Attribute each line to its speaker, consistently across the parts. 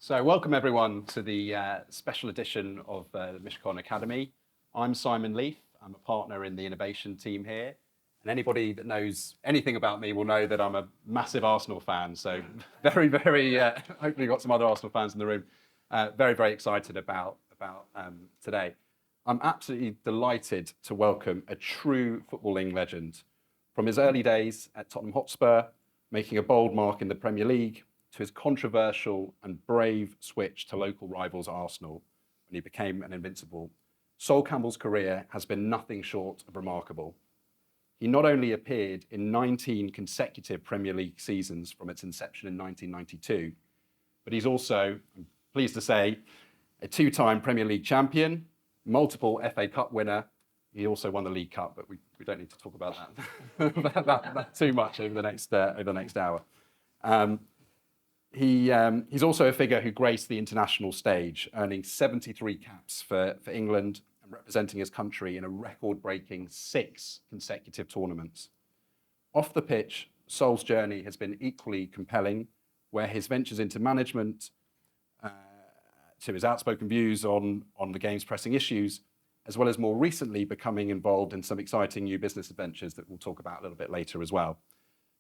Speaker 1: So welcome everyone to the special edition of the Mishcon Academy. I'm Simon Leaf. I'm a partner in the innovation team here. And anybody that knows anything about me will know that I'm a massive Arsenal fan. So very, hopefully got some other Arsenal fans in the room. Very excited about today. I'm absolutely delighted to welcome a true footballing legend. From his early days at Tottenham Hotspur, making a bold mark in the Premier League, to his controversial and brave switch to local rivals Arsenal when he became an Invincible, Sol Campbell's career has been nothing short of remarkable. He not only appeared in 19 consecutive Premier League seasons from its inception in 1992, but he's also, I'm pleased to say, a two-time Premier League champion, multiple FA Cup winner. He also won the League Cup, but we don't need to talk about that too much over the next hour. He's also a figure who graced the international stage, earning 73 caps for England and representing his country in a record-breaking 6 consecutive tournaments. Off the pitch, Sol's journey has been equally compelling, where his ventures into management, to his outspoken views on the game's pressing issues, as well as more recently becoming involved in some exciting new business adventures that we'll talk about a little bit later as well.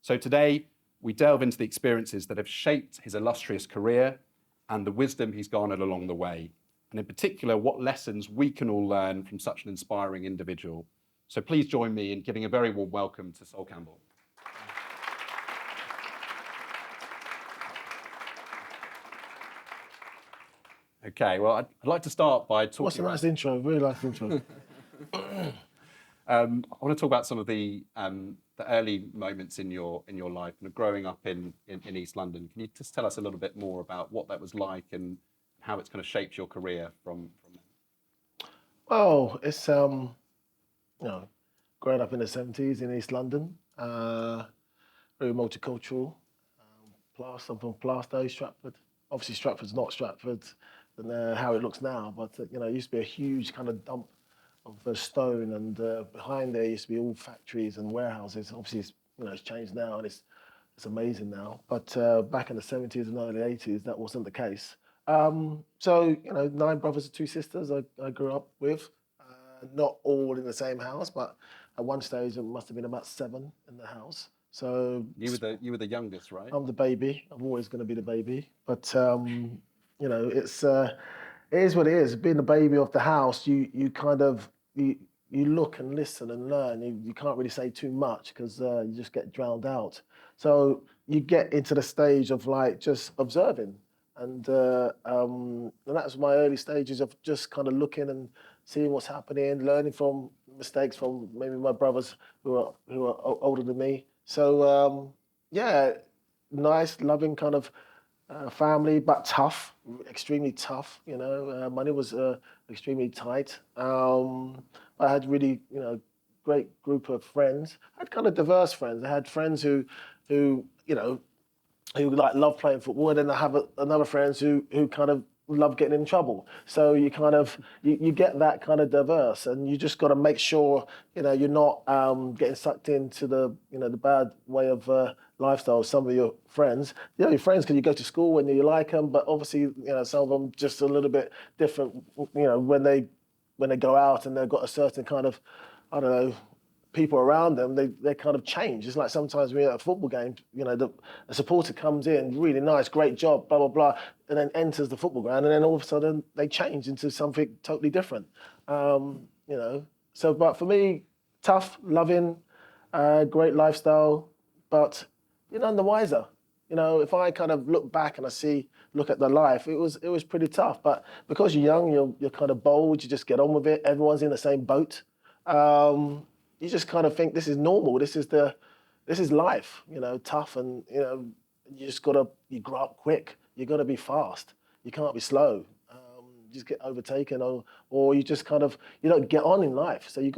Speaker 1: So today, we delve into the experiences that have shaped his illustrious career and the wisdom he's garnered along the way, and in particular, what lessons we can all learn from such an inspiring individual. So please join me in giving a very warm welcome to Sol Campbell. Okay, well, I'd like to start by talking.
Speaker 2: What's a nice intro? Really nice intro.
Speaker 1: I want to talk about some of the early moments in your life and growing up in East London. Can you just tell us a little bit more about what that was like and how it's kind of shaped your career from then?
Speaker 2: Well, it's growing up in the 70s in East London, very multicultural. I'm from Plaistow, Stratford. Obviously, Stratford's not Stratford than how it looks now, but it used to be a huge kind of dump of stone, and behind there used to be all factories and warehouses. Obviously, it's changed now, and it's amazing now. But back in the 70s and early 80s, that wasn't the case. So 9 brothers and 2 sisters I grew up with, not all in the same house, but at one stage it must have been about 7 in the house. So
Speaker 1: you were the youngest, right?
Speaker 2: I'm the baby. I'm always going to be the baby, but it is what it is. Being the baby of the house, you kind of you look and listen and learn. You can't really say too much because you just get drowned out. So you get into the stage of like just observing, and that's my early stages of just kind of looking and seeing what's happening, learning from mistakes from maybe my brothers who are older than me. So nice, loving kind of family, but tough, extremely tough. Money was extremely tight. I had really, great group of friends. I had kind of diverse friends. I had friends who like love playing football, and then I have another friends who kind of love getting in trouble. So you kind of you get that kind of diverse, and you just got to make sure you're not getting sucked into the the bad way of lifestyle. Some of your friends, your friends, because you go to school and you like them, but obviously some of them just a little bit different. When they go out and they've got a certain kind of, I don't know, people around them, they kind of change. It's like sometimes when you're at a football game, the supporter comes in, really nice, great job, blah, blah, blah, and then enters the football ground, and then all of a sudden they change into something totally different. So, but for me, tough, loving, great lifestyle, but you're none the wiser. If I kind of look back and look at the life, it was pretty tough. But because you're young, you're kind of bold, you just get on with it. Everyone's in the same boat. You just kind of think this is normal. This is life. Tough, and you grow up quick. You got to be fast. You can't be slow. You just get overtaken, or you just kind of you don't get on in life. So you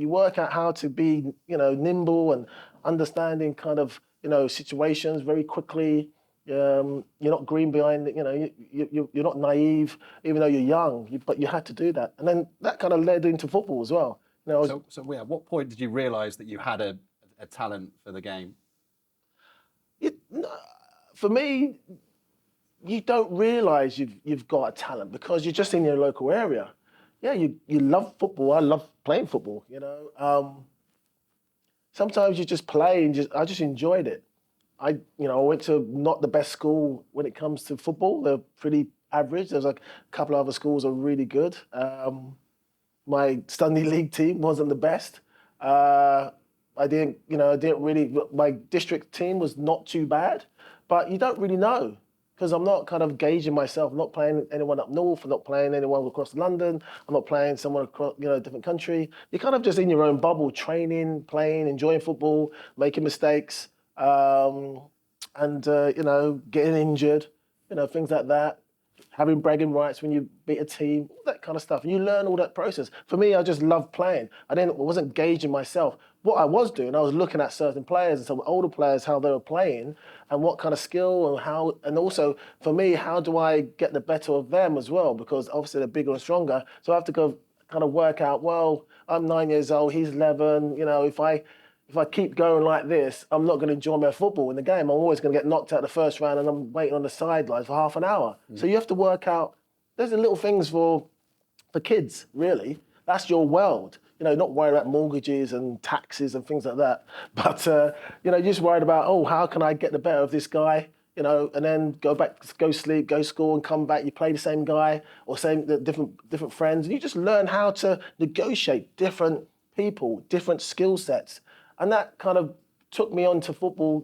Speaker 2: work out how to be nimble and understanding kind of situations very quickly. You're not green behind. You're not naive, even though you're young. But you had to do that, and then that kind of led into football as well.
Speaker 1: So at what point did you realise that you had a talent for the game?
Speaker 2: For me, you don't realise you've got a talent because you're just in your local area. Yeah, you love football. I love playing football. Sometimes you just play and I just enjoyed it. I went to not the best school when it comes to football. They're pretty average. There's like a couple of other schools that are really good. My Sunday league team wasn't the best. I didn't really. My district team was not too bad, but you don't really know because I'm not kind of gauging myself. I'm not playing anyone up north. I'm not playing anyone across London. I'm not playing someone across, a different country. You're kind of just in your own bubble, training, playing, enjoying football, making mistakes, and getting injured, things like that. Having bragging rights when you beat a team, all that kind of stuff. And you learn all that process. For me, I just loved playing. I wasn't gauging myself. What I was doing, I was looking at certain players and some older players, how they were playing and what kind of skill and also for me, how do I get the better of them as well? Because obviously they're bigger and stronger. So I have to go kind of work out, well, I'm 9 years old, he's 11. If I keep going like this, I'm not going to enjoy my football in the game. I'm always going to get knocked out the first round and I'm waiting on the sidelines for half an hour. So you have to work out, there's the little things for kids, really. That's your world. Not worried about mortgages and taxes and things like that. But, you're just worried about, how can I get the better of this guy? And then go back, go sleep, go school and come back. You play the same guy or different friends. And you just learn how to negotiate different people, different skill sets. And that kind of took me on to football,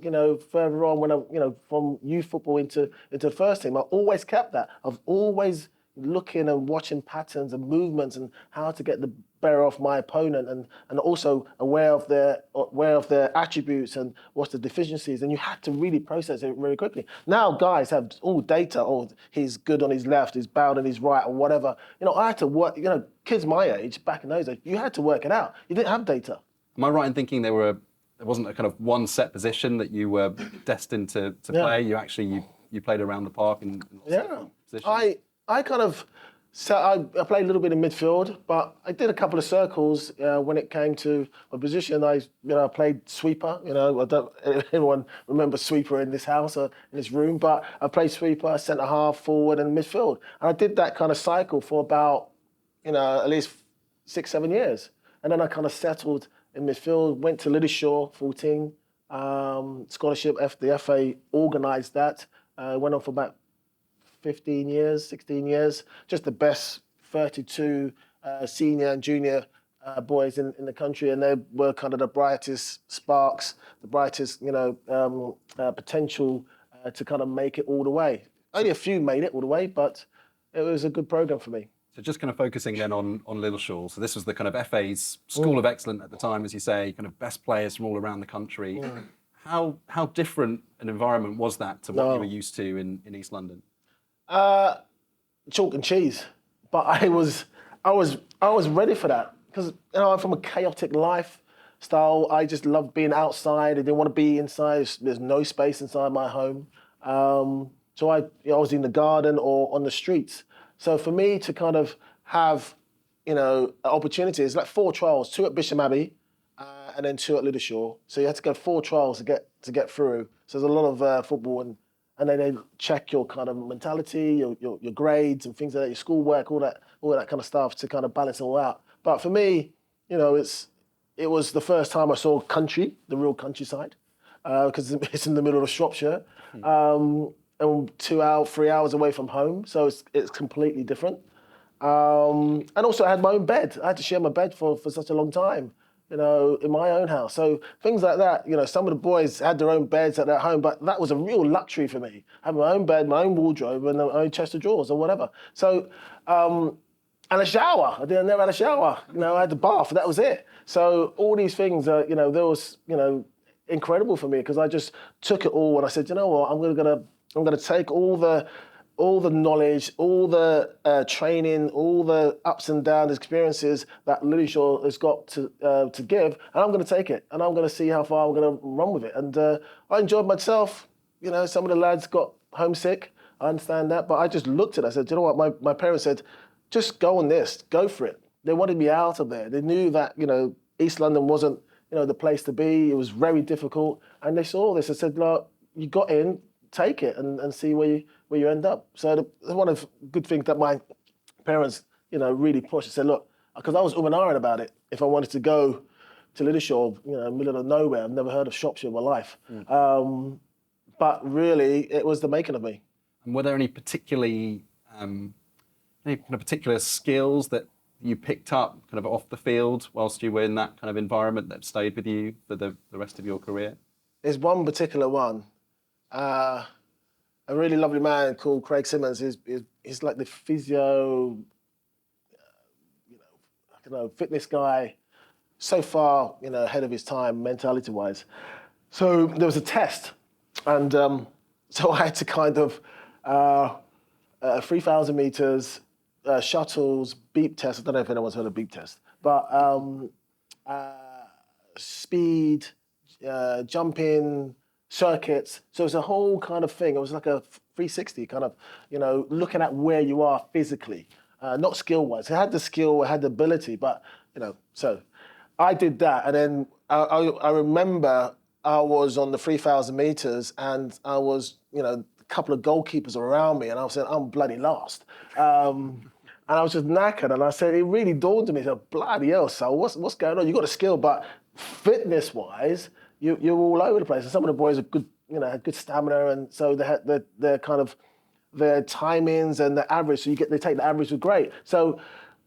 Speaker 2: further on when from youth football into the first team. I always kept that. I've always looking and watching patterns and movements and how to get the better off my opponent and also aware of their attributes and what's the deficiencies. And you had to really process it very quickly. Now guys have all data. He's good on his left, he's bad on his right or whatever. I had to work, kids my age, back in those days, you had to work it out. You didn't have data.
Speaker 1: Am I right in thinking there wasn't a kind of one set position that you were destined to play? You actually you played around the park in different positions?
Speaker 2: I kind of I played a little bit in midfield, but I did a couple of circles when it came to my position. I played sweeper. I don't anyone remember sweeper in this house or in this room, but I played sweeper, centre half, forward, and midfield. And I did that kind of cycle for about at least 6-7 years, and then I kind of settled in midfield, went to Liddershaw 14, scholarship, the FA organised that, went on for about 15 years, 16 years, just the best 32 senior and junior boys in the country, and they were kind of the brightest sparks, the brightest, potential to kind of make it all the way. Only a few made it all the way, but it was a good programme for me.
Speaker 1: So just kind of focusing then on Liddershaw. So this was the kind of FA's School of Excellence at the time, as you say, kind of best players from all around the country. How different an environment was that to what you were used to in East London?
Speaker 2: Chalk and cheese, but I was ready for that because I'm from a chaotic lifestyle. I just loved being outside. I didn't want to be inside. There's no space inside my home, so I was in the garden or on the streets. So for me to kind of have opportunities, like 4 trials, 2 at Bisham Abbey, and then 2 at Liddershaw. So you had to go 4 trials to get through. So there's a lot of football and then they check your kind of mentality, your grades and things like that, your schoolwork, all that kind of stuff to kind of balance it all out. But for me, it was the first time I saw country, the real countryside, because it's in the middle of Shropshire, and 3 hours away from home, so it's completely different. And also I had my own bed. I had to share my bed for such a long time. In my own house. So things like that, some of the boys had their own beds at their home, but that was a real luxury for me. Having my own bed, my own wardrobe, and my own chest of drawers or whatever. So, and a shower. I never had a shower. I had the bath, that was it. So all these things, there was, incredible for me because I just took it all and I said, you know what, I'm gonna take all the knowledge, all the training, all the ups and downs, experiences that Liddershaw has got to give, and I'm going to take it, and I'm going to see how far I'm going to run with it. And I enjoyed myself. Some of the lads got homesick. I understand that, but I just looked at it. I said, you know what? My parents said, just go on this, go for it. They wanted me out of there. They knew that East London wasn't the place to be. It was very difficult, and they saw this. I said, look, you got in. take it and see where you end up. So one of the good things that my parents, really pushed and said, look, because I was umming about it. If I wanted to go to Liddershall, middle of nowhere, I've never heard of Shropshire in my life. But really, it was the making of me.
Speaker 1: And were there any particular skills that you picked up kind of off the field whilst you were in that kind of environment that stayed with you for the rest of your career?
Speaker 2: There's one particular one. A really lovely man called Craig Simmons. He's like the physio, fitness guy, so far, ahead of his time, mentality-wise. So there was a test, and so I had to kind of 3,000 meters, shuttles, beep test. I don't know if anyone's heard of beep test, but speed, jumping, circuits. So it was a whole kind of thing. It was like a 360 kind of, looking at where you are physically, not skill-wise. I had the skill, I had the ability, but, so I did that. And then I remember I was on the 3,000 meters and I was, a couple of goalkeepers around me and I was saying, I'm bloody lost. And I was just knackered. And I said, it really dawned on me, I said, bloody hell, so what's going on? You got a skill, but fitness-wise, you're all over the place. And some of the boys are good, had good stamina, and so they had their kind of their timings and the average. So they take the average was great. So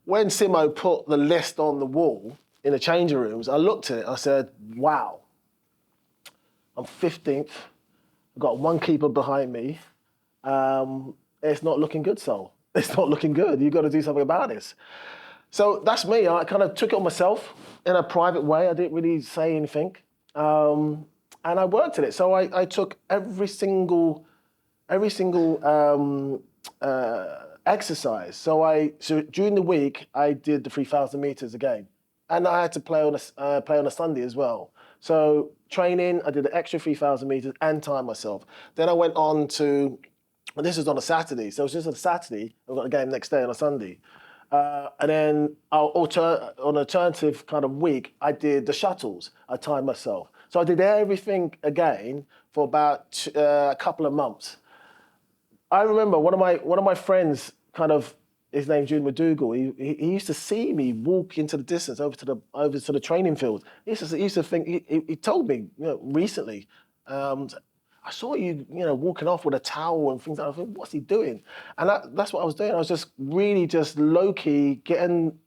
Speaker 2: when Simo put the list on the wall in the changing rooms, I looked at it. I said, wow, I'm 15th. I've got one keeper behind me. It's not looking good, Sol. It's not looking good. You've got to do something about this. So that's me. I kind of took it on myself in a private way. I didn't really say anything. And I worked at it. So I took every single exercise. So during the week, I did the 3,000 meters again. And I had to play on a Sunday as well. So training, I did the extra 3,000 meters and time myself. Then I went on to, and this was on a Saturday. So it was just on a Saturday. I've got a game next day on a Sunday. And then on an alternative kind of week, I did the shuttles. I timed myself. So I did everything again for about a couple of months. I remember one of my friends, kind of, his name's June McDougall. He used to see me walk into the distance over to the training field. He used to think. He told me, recently. I saw you, walking off with a towel and things like that. What's he doing? And that's what I was doing. I was just really just low-key getting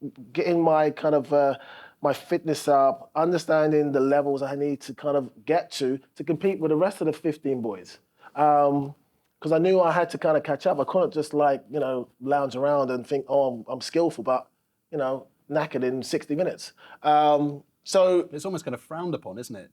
Speaker 2: my kind of my fitness up, understanding the levels I need to kind of get to compete with the rest of the 15 boys. Because I knew I had to kind of catch up. I couldn't just lounge around and think, oh, I'm skillful, but, knackered in 60 minutes. So
Speaker 1: it's almost kind of frowned upon, isn't it?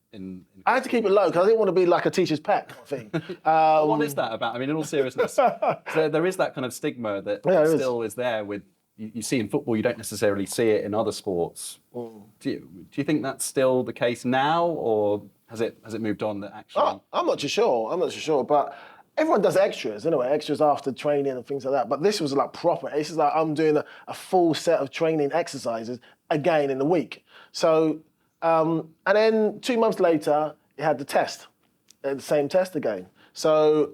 Speaker 2: I had to keep it low because I didn't want to be like a teacher's pet kind of thing.
Speaker 1: What is that about? I mean, in all seriousness, there is that kind of stigma that still is there with, you see in football, you don't necessarily see it in other sports. Do you think that's still the case now, or has it moved on that actually?
Speaker 2: I'm not too sure, but everyone does extras anyway, extras after training and things like that. But this was like proper. This is like I'm doing a full set of training exercises again in the week. So, and then 2 months later, he had the test, the same test again. So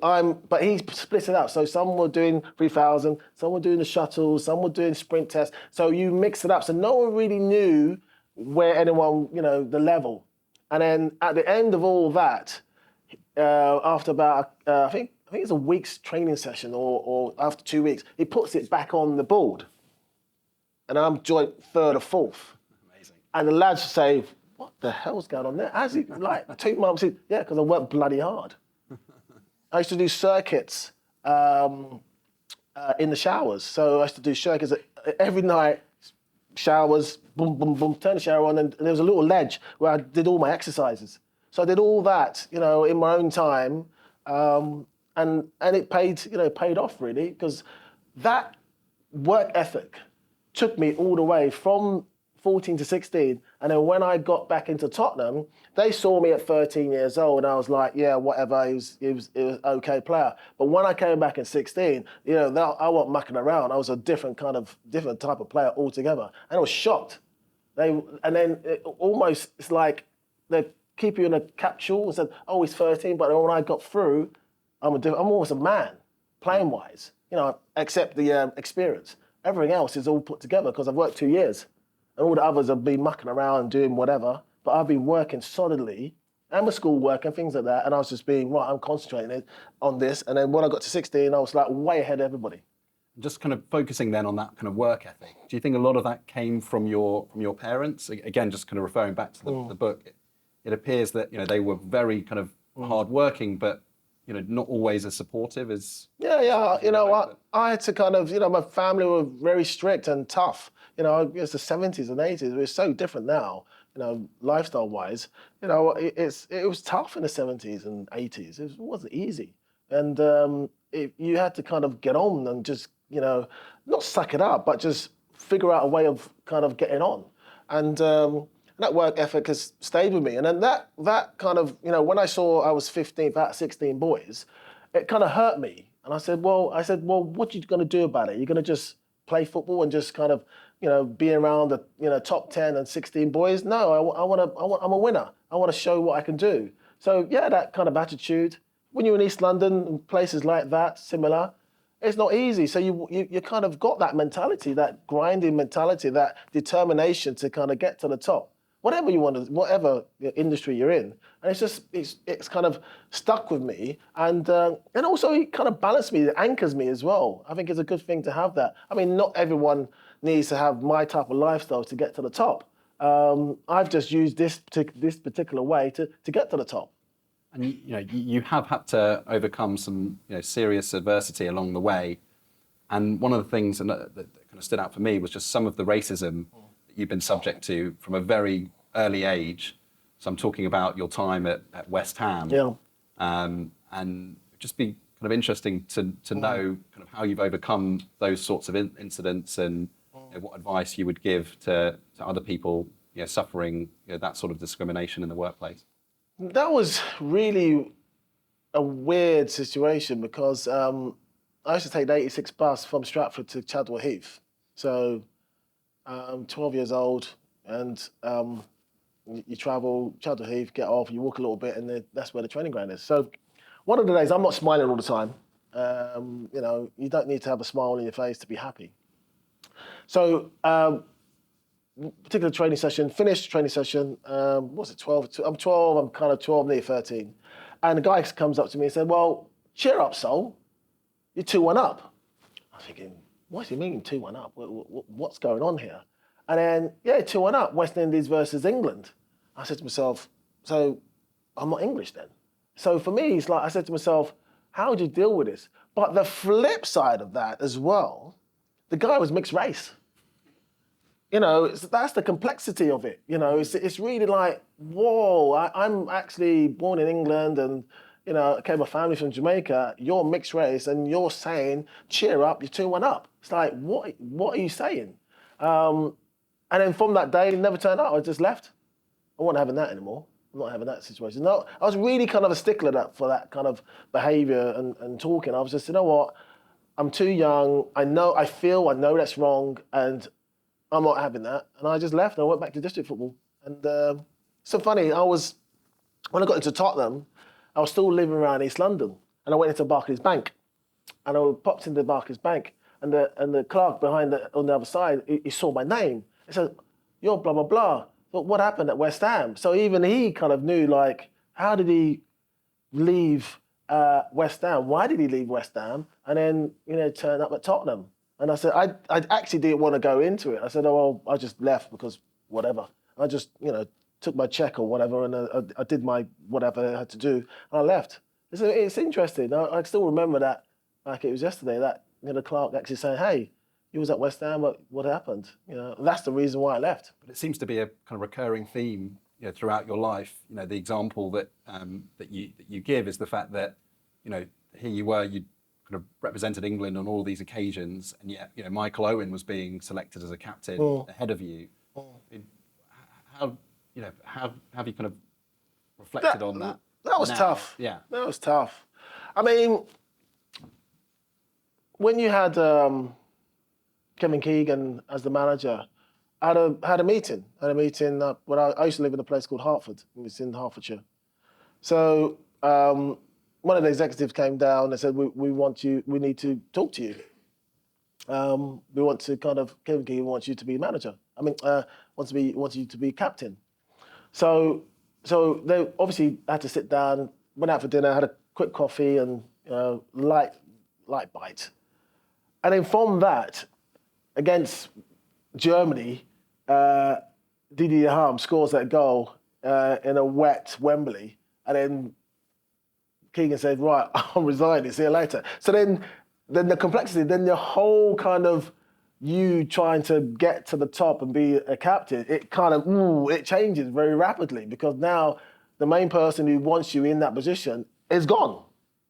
Speaker 2: but he split it up. So some were doing 3,000, some were doing the shuttles, some were doing sprint tests. So you mix it up. So no one really knew where anyone, the level. And then at the end of all that, after about, I think it's a week's training session or after 2 weeks, he puts it back on the board. And I'm joint third or fourth.
Speaker 1: Amazing.
Speaker 2: And the lads say, what the hell's going on there? How's he, 2 months in? Yeah, because I worked bloody hard. I used to do circuits in the showers. So I used to do circuits every night, showers, boom, boom, boom, turn the shower on, and there was a little ledge where I did all my exercises. So I did all that, in my own time, and it paid off really, because that work ethic took me all the way from 14 to 16, and then when I got back into Tottenham, they saw me at 13 years old, and I was like, yeah, whatever, he was an okay player. But when I came back in 16, I wasn't mucking around. I was a different type of player altogether, and I was shocked. It's like they keep you in a capsule and said, oh, he's 13, but then when I got through, I'm almost a man, playing wise. Except the experience. Everything else is all put together because I've worked 2 years, and all the others have been mucking around and doing whatever. But I've been working solidly, and my school work and things like that. And I was just being right. I'm concentrating on this. And then when I got to 16, I was like way ahead of everybody.
Speaker 1: Just kind of focusing then on that kind of work ethic. Do you think a lot of that came from your parents? Again, just kind of referring back to the book, it appears that they were very kind of hardworking, but not always as supportive as.
Speaker 2: Yeah. I had to kind of my family were very strict and tough. It's the 70s and 80s. It was so different now. Lifestyle wise. It was tough in the 70s and 80s. It wasn't easy, and you had to kind of get on and just not suck it up, but just figure out a way of kind of getting on. And that work ethic has stayed with me. And then that kind of, when I saw I was 15th out of 16 boys, it kind of hurt me. And I said, well, what are you going to do about it? You're going to just play football and just kind of, be around the top 10 and 16 boys? No, I'm a winner. I want to show what I can do. So yeah, that kind of attitude. When you're in East London and places like that, similar, it's not easy. So you kind of got that mentality, that grinding mentality, that determination to kind of get to the top. Whatever you want to, whatever industry you're in, and it's kind of stuck with me, and also it kind of balanced me, it anchors me as well. I think it's a good thing to have that. I mean, not everyone needs to have my type of lifestyle to get to the top. I've just used this particular way to get to the top.
Speaker 1: And you have had to overcome some serious adversity along the way, and one of the things that kind of stood out for me was just some of the racism that you've been subject to from a very early age. So I'm talking about your time at West Ham, and it'd just be kind of interesting to know kind of how you've overcome those sorts of incidents and what advice you would give to other people suffering that sort of discrimination in the workplace.
Speaker 2: That was really a weird situation because I used to take the 86 bus from Stratford to Chadwell Heath. So I'm 12 years old, and you travel Chadwell Heath, get off, you walk a little bit, and that's where the training ground is. So one of the days, I'm not smiling all the time. You don't need to have a smile on your face to be happy. So particular training session, finished training session, what was it, 12? I'm 12, I'm kind of 12, near 13. And the guy comes up to me and said, well, cheer up, Sol. You're 2-1 up. I'm thinking, what does he mean 2-1 up? What's going on here? And then, 2-1 up, West Indies versus England. I said to myself, so I'm not English then. So for me, it's like, I said to myself, how would you deal with this? But the flip side of that as well, the guy was mixed race. That's the complexity of it. It's really like, whoa, I'm actually born in England and, my family's from Jamaica. You're mixed race and you're saying, cheer up, you're 2-1 up. It's like, what are you saying? And then from that day, it never turned up. I just left. I wasn't having that anymore. I'm not having that situation. No, I was really kind of a stickler for that kind of behaviour and talking. I was just, what? I'm too young. I know that's wrong, and I'm not having that. And I just left and I went back to district football. And so funny, when I got into Tottenham, I was still living around East London, and I went into Barclays Bank. And I popped into Barclays Bank, and the clerk on the other side, he saw my name. He said, you're blah, blah, blah. But what happened at West Ham? So even he kind of knew, like, how did he leave West Ham? Why did he leave West Ham? And then, turn up at Tottenham. And I said, I actually didn't want to go into it. I said, oh, well, I just left because whatever. I just, took my check or whatever, and I did my whatever I had to do, and I left. It's interesting. I still remember that, like it was yesterday, that the clerk actually saying, hey, you was at West Ham, what happened? That's the reason why I left.
Speaker 1: But it seems to be a kind of recurring theme throughout your life. The example that you give is the fact that, here you were, you kind of represented England on all these occasions, and yet, Michael Owen was being selected as a captain ahead of you. How have you kind of reflected on that?
Speaker 2: That was tough.
Speaker 1: Yeah.
Speaker 2: That was tough. I mean, when you had Kevin Keegan as the manager, I had a meeting. When I used to live in a place called Hertford. It was in Hertfordshire. So one of the executives came down and said, we want you, we need to talk to you. We want to Kevin Keegan wants you to be manager. Wants you to be captain. So they obviously had to sit down, went out for dinner, had a quick coffee and light bite. And then from that, against Germany, Didier Deschamps scores that goal in a wet Wembley, and then Keegan said, right, I'm resigning, see you later. So then the complexity, then the whole kind of you trying to get to the top and be a captain, it changes very rapidly, because now the main person who wants you in that position is gone.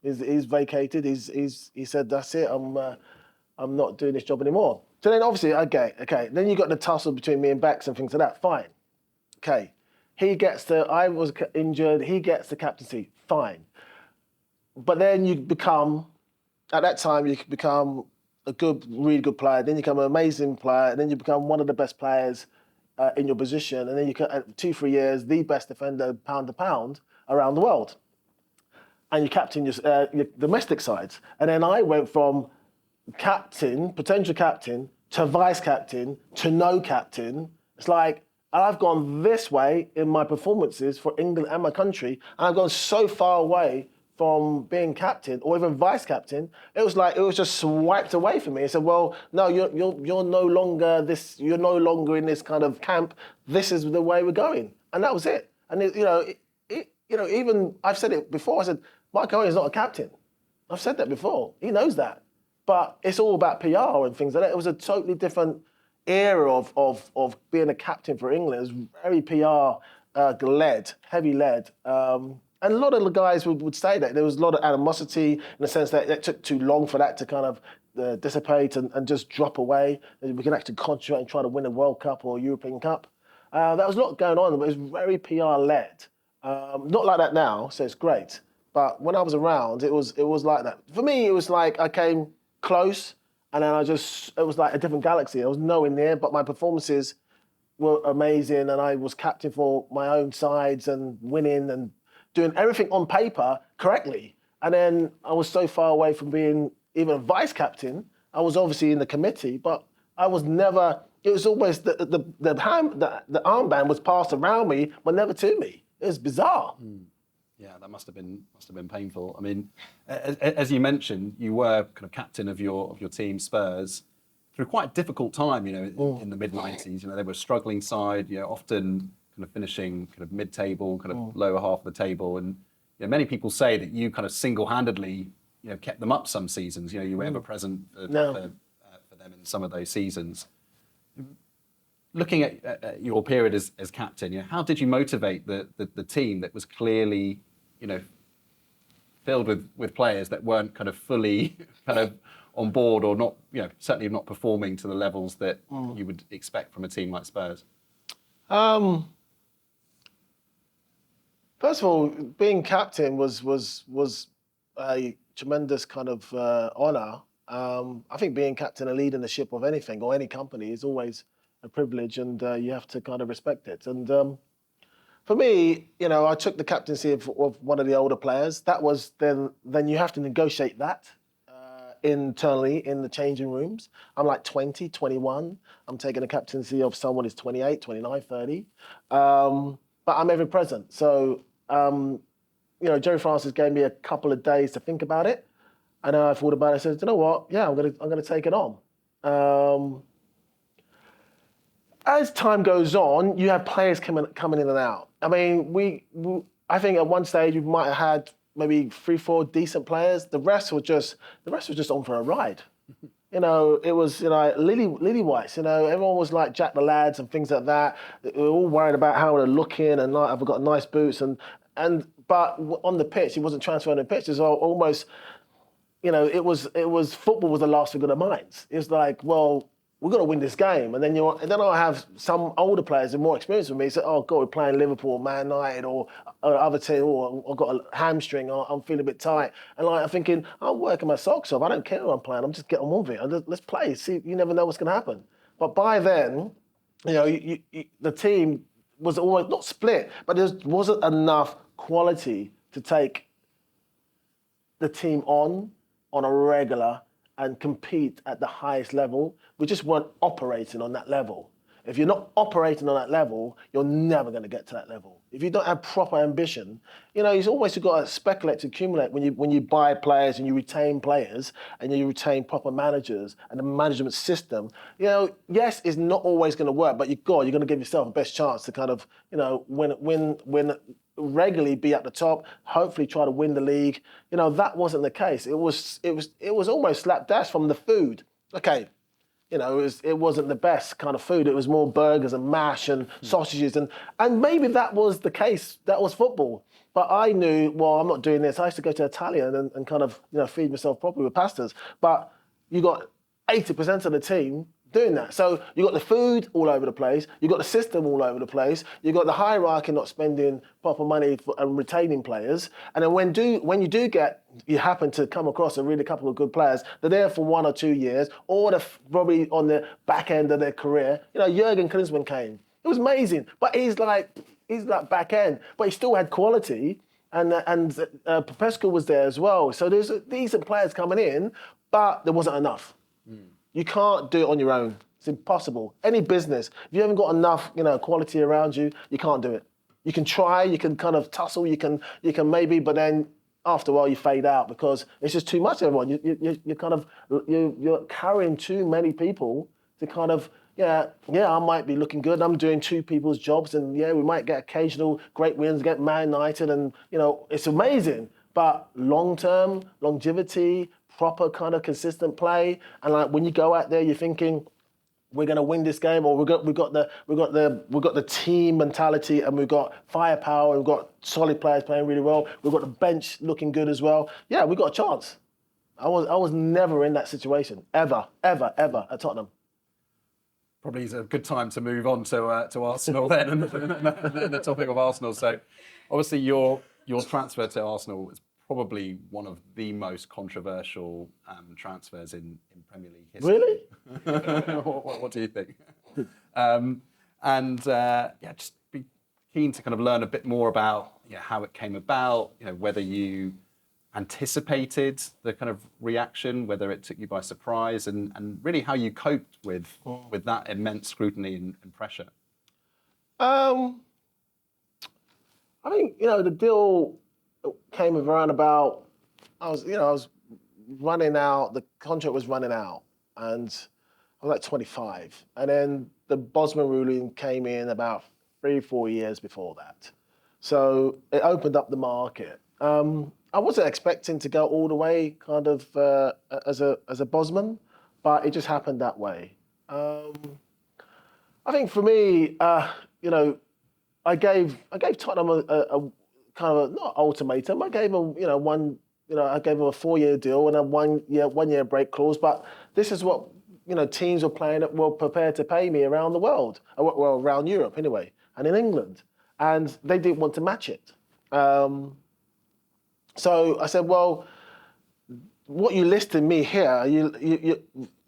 Speaker 2: He's vacated. He said, that's it. I'm not doing this job anymore. So then obviously, okay. Then you got the tussle between me and Bex and things like that. Fine. Okay. I was injured. He gets the captaincy. Fine. But then at that time, you become a really good player. Then you become an amazing player. And then you become one of the best players in your position. And then you can, at 2-3 years, the best defender pound to pound around the world. And you captain your domestic sides. And then I went from potential captain, to vice captain, to no captain. It's like, I've gone this way in my performances for England and my country, and I've gone so far away from being captain or even vice captain. It was just swiped away from me. I said, well, no, you're no longer this. You're no longer in this kind of camp. This is the way we're going, and that was it. And even I've said it before. I said, Mike Owen is not a captain. I've said that before. He knows that. But it's all about PR and things like that. It was a totally different era of being a captain for England. It was very PR heavy led. And a lot of the guys would say that. There was a lot of animosity in the sense that it took too long for that to kind of dissipate and just drop away. We can actually concentrate and try to win a World Cup or European Cup. There was a lot going on, but it was very PR led. Not like that now, so it's great. But when I was around, it was like that. For me, it was like I came close, and then it was like a different galaxy. I was nowhere near, but my performances were amazing, and I was captain for my own sides and winning and doing everything on paper correctly. And then I was so far away from being even a vice captain. I was obviously in the committee, but I was never. It was almost the armband was passed around me, but never to me. It was bizarre.
Speaker 1: Yeah, that must have been painful. I mean, as you mentioned, you were kind of captain of your team, Spurs, through quite a difficult time. In the mid-90s, they were a struggling side. Often kind of finishing kind of mid-table, kind of lower half of the table, and many people say that you kind of single-handedly kept them up some seasons. You were ever present for them in some of those seasons. Looking at your period as captain, how did you motivate the team that was clearly, filled with players that weren't kind of fully kind of on board or not, certainly not performing to the levels that you would expect from a team like Spurs?
Speaker 2: First of all, being captain was a tremendous kind of honour. I think being captain and leading the ship of anything or any company is always a privilege, and you have to kind of respect it. And for me, I took the captaincy of one of the older players. That was then you have to negotiate that internally in the changing rooms. I'm like 20, 21. I'm taking the captaincy of someone who's 28, 29, 30. But I'm ever present. So, Jerry Francis gave me a couple of days to think about it. And then I thought about it. I said, you know what? Yeah, I'm gonna take it on. As time goes on, you have players coming in and out. I mean, I think at one stage we might have had maybe 3-4 decent players. The rest were just on for a ride. It was Lily Whites. Everyone was like Jack the Lads and things like that. They were all worried about how they're looking and like, I've got nice boots but on the pitch, he wasn't transferring the pitch. It's almost, it was football was the last thing on their minds. It's like, well, we've got to win this game. And then I have some older players and more experienced with me say, oh, God, we're playing Liverpool, Man United, or other team, or I've got a hamstring, or I'm feeling a bit tight. And I'm thinking, I'm working my socks off. I don't care who I'm playing. I'm just getting on with it. Let's play. See, you never know what's going to happen. But by then, the team was always not split, but there wasn't enough quality to take the team on a regular and compete at the highest level. We just weren't operating on that level. If you're not operating on that level, you're never going to get to that level. If you don't have proper ambition, you know, you've always got to speculate to accumulate when you buy players and you retain players and you retain proper managers and the management system. You know, yes, it's not always going to work, but you're going to give yourself the best chance to kind of, you know, win regularly, be at the top, hopefully try to win the league. You know, that wasn't the case. It was almost slapdash from the food. Okay. You know, it wasn't the best kind of food. It was more burgers and mash and sausages. And maybe that was the case. That was football. But I knew, well, I'm not doing this. I used to go to Italian and kind of, you know, feed myself properly with pastas. But you got 80% of the team doing that. So you got the food all over the place. You got the system all over the place. You got the hierarchy not spending proper money and retaining players. And then when you happen to come across a really couple of good players, they're there for 1 or 2 years, or they're probably on the back end of their career. You know, Jurgen Klinsmann came. It was amazing, but he's like back end, but he still had quality. And Popescu was there as well. So there's decent players coming in, but there wasn't enough. You can't do it on your own. It's impossible. Any business, if you haven't got enough, you know, quality around you, you can't do it. You can try, you can kind of tussle, you can maybe, but then after a while you fade out because it's just too much. Everyone, you're carrying too many people to kind of. Yeah, I might be looking good. I'm doing 2 people's jobs, and yeah, we might get occasional great wins, get Man United, and you know, it's amazing. But long-term, longevity, proper kind of consistent play, and like when you go out there, you're thinking, we're going to win this game, or we've got the team mentality, and we've got firepower, and we've got solid players playing really well. We've got the bench looking good as well. Yeah, we got a chance. I was never in that situation ever at Tottenham.
Speaker 1: Probably is a good time to move on to Arsenal then, and the topic of Arsenal. So, obviously, your transfer to Arsenal was probably one of the most controversial transfers in Premier League history.
Speaker 2: Really?
Speaker 1: What do you think? Just be keen to kind of learn a bit more about how it came about. You know, whether you anticipated the kind of reaction, whether it took you by surprise, and really how you coped with that immense scrutiny and pressure.
Speaker 2: I think, the deal came around about, I was running out, the contract was running out, and I was like 25. And then the Bosman ruling came in about 3-4 years before that. So it opened up the market. I wasn't expecting to go all the way kind of as a Bosman, but it just happened that way. I think for me, I gave Tottenham a kind of not ultimatum. I gave them, I gave them a 4-year deal and a 1 year break clause. But this is what teams were prepared to pay me around the world, well, around Europe anyway, and in England, and they didn't want to match it. So I said, well, what you listed me here,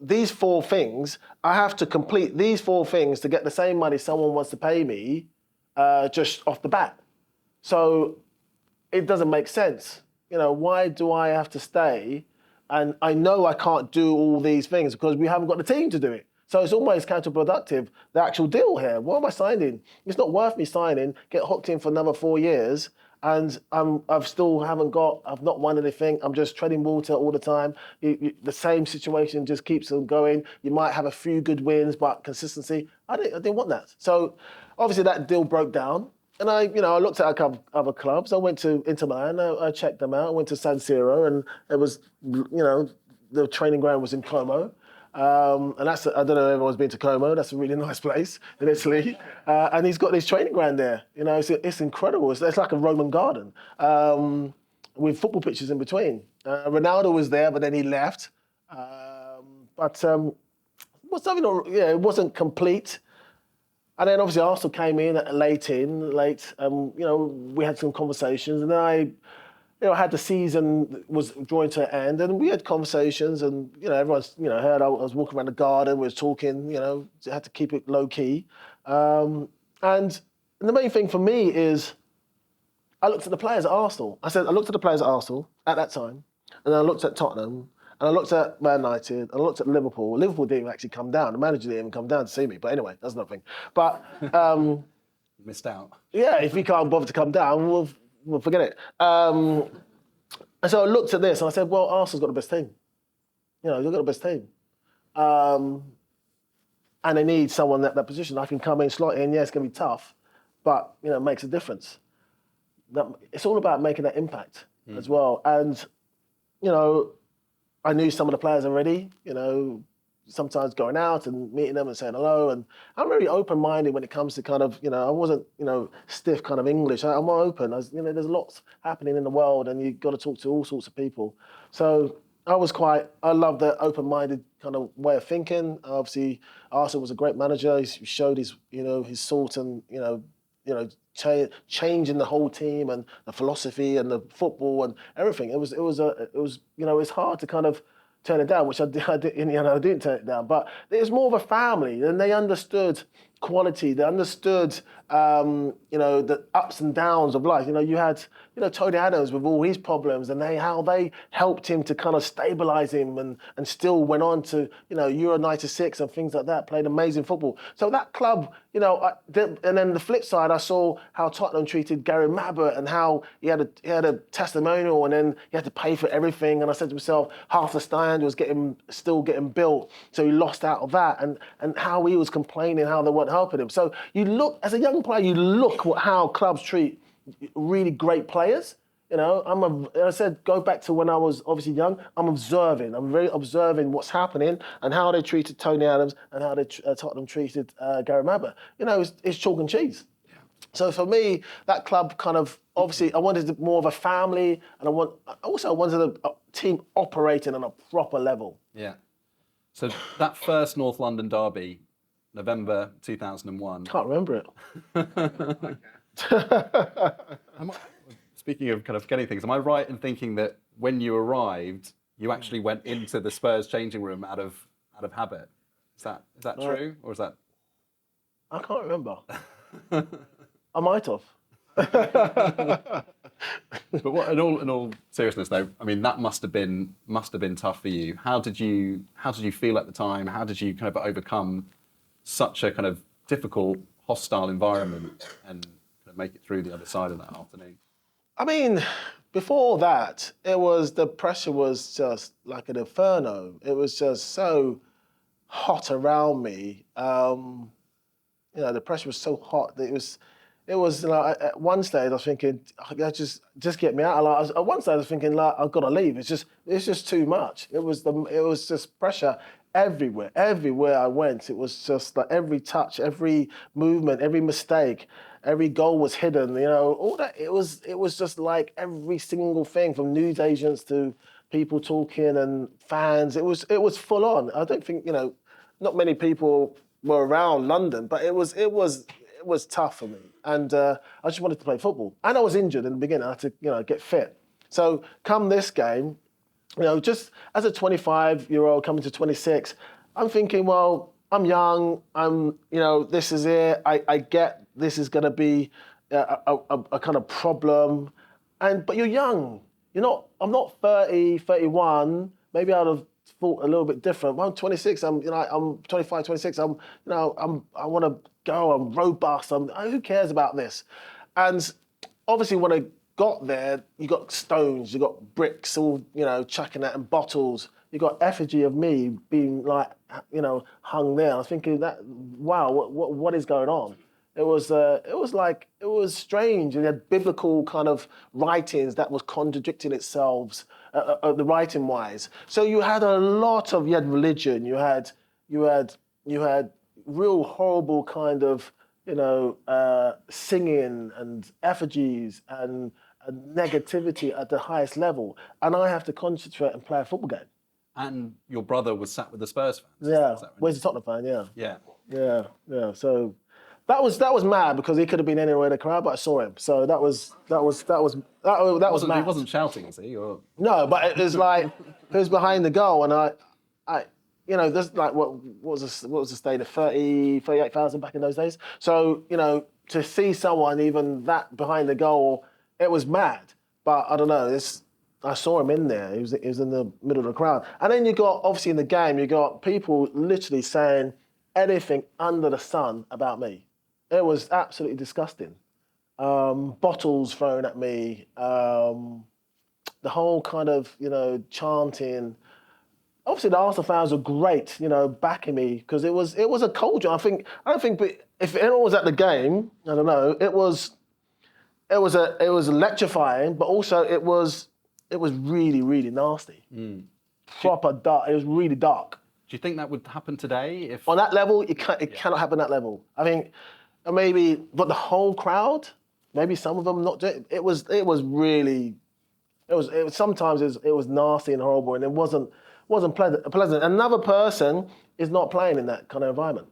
Speaker 2: these 4 things, I have to complete these 4 things to get the same money someone wants to pay me just off the bat. So it doesn't make sense. Why do I have to stay? And I know I can't do all these things because we haven't got the team to do it. So it's almost counterproductive, the actual deal here. What am I signing? It's not worth me signing, get hooked in for another 4 years, and I've not won anything. I'm just treading water all the time. The same situation just keeps on going. You might have a few good wins, but consistency, I didn't want that. So obviously that deal broke down. And I looked at other clubs. I went to Inter Milan. I checked them out. I went to San Siro, and it was, the training ground was in Como. And that's, I don't know if everyone's been to Como. That's a really nice place in Italy. And he's got this training ground there. It's incredible. It's like a Roman garden with football pitches in between. Ronaldo was there, but then he left. It wasn't complete. And then obviously Arsenal came in late. We had some conversations, and then I had the season was drawing to an end, and we had conversations, and everyone's heard I was walking around the garden, we was talking, had to keep it low key, and the main thing for me is I looked at the players at Arsenal. I looked at the players at Arsenal at that time, and I looked at Tottenham, and I looked at Man United, and I looked at Liverpool. Liverpool didn't even actually come down. The manager didn't even come down to see me. But anyway, that's nothing. But
Speaker 1: Missed out.
Speaker 2: yeah, if he can't bother to come down, we'll forget it. And so I looked at this and I said, well, Arsenal's got the best team. You know, they've got the best team. And they need someone at that position. I can come in, slot in, yeah, it's going to be tough, but, you know, it makes a difference. It's all about making that impact as well. And, you know, I knew some of the players already, you know, sometimes going out and meeting them and saying hello. And I'm very open-minded when it comes to kind of, you know, I wasn't, you know, stiff kind of English. I'm more open. You know, there's lots happening in the world and you've got to talk to all sorts of people. So I love the open-minded kind of way of thinking. Obviously, Arsenal was a great manager. He showed his, you know, his sort and, changing the whole team and the philosophy and the football and everything. It was, you know, it's hard to kind of turn it down, which I didn't turn it down. But it was more of a family, and they understood quality. They understood, the ups and downs of life. You know, you had, Tony Adams with all his problems, and how they helped him to kind of stabilise him, and still went on to, Euro '96 and things like that. Played amazing football. So that club, and then the flip side, I saw how Tottenham treated Gary Mabbott and how he had a testimonial, and then he had to pay for everything. And I said to myself, half the stand was still getting built, so he lost out of that, and how he was complaining how they weren't helping him. So you look, as a young player, you look how clubs treat really great players. You know, I said, go back to when I was obviously young. I'm very observing what's happening and how they treated Tony Adams and how Tottenham treated Gary Mabbott. You know, it's chalk and cheese. Yeah. So for me, that club kind of, obviously, I wanted more of a family, and I wanted a team operating on a proper level.
Speaker 1: Yeah. So that first North London derby, November 2001.
Speaker 2: Can't remember it.
Speaker 1: Speaking of kind of getting things, am I right in thinking that when you arrived, you actually went into the Spurs changing room out of habit? Is that true, or is that?
Speaker 2: I can't remember. I might have.
Speaker 1: But what, in all seriousness, though, I mean, that must have been tough for you. How did you feel at the time? How did you kind of overcome such a kind of difficult, hostile environment and kind of make it through the other side of that afternoon?
Speaker 2: I mean, before that, the pressure was just like an inferno. It was just so hot around me. The pressure was so hot that it was like, at one stage I was thinking, just get me out. At one stage I was thinking, like, I've got to leave. It's just too much. It was just pressure everywhere. Everywhere I went, it was just like every touch, every movement, every mistake, every goal was hidden. You know, all that. It was just like every single thing, from news agents to people talking and fans. It was full on. I don't think, not many people were around London, but it was tough for me. And I just wanted to play football. And I was injured in the beginning. I had to, get fit. So come this game, just as a 25-year-old coming to 26, I'm thinking, well, I'm young. This is it. I get this is going to be a kind of problem. But you're young. I'm not 30, 31. Maybe I'd have thought a little bit different. Well, I'm 26. I'm 25, 26. I want to go. I'm robust. Who cares about this? And obviously, when I got there, you got stones, you got bricks, all chucking at, and bottles. You got effigy of me being like, hung there. I was thinking that, wow, what is going on? It was strange. You had biblical kind of writings that was contradicting itself, the writing wise. So you had religion. You had real horrible kind of singing and effigies and negativity at the highest level. And I have to concentrate and play a football game.
Speaker 1: And your brother was sat with the Spurs fans.
Speaker 2: Yeah, where's the Tottenham fan? Yeah.
Speaker 1: Yeah.
Speaker 2: Yeah. So that was mad, because he could have been anywhere in the crowd, but I saw him. So that was mad.
Speaker 1: He wasn't shouting, was he? Or?
Speaker 2: No, but it was like, he was behind the goal, and I there's like what was the state of 38,000 back in those days. So to see someone even that behind the goal, it was mad. But I don't know. I saw him in there. He was in the middle of the crowd. And then you got, obviously in the game, you got people literally saying anything under the sun about me. It was absolutely disgusting. Bottles thrown at me, the whole kind of, chanting. Obviously, the Arsenal fans were great, backing me because it was a culture. I don't think if anyone was at the game, I don't know, it was electrifying, but also it was really, really nasty. Proper dark. It was really dark.
Speaker 1: Do you think that would happen today? If
Speaker 2: On that level, it cannot happen at that level. I think maybe, but the whole crowd, maybe some of them not. It was really. Sometimes it was nasty and horrible, and it wasn't pleasant. Another person is not playing in that kind of environment.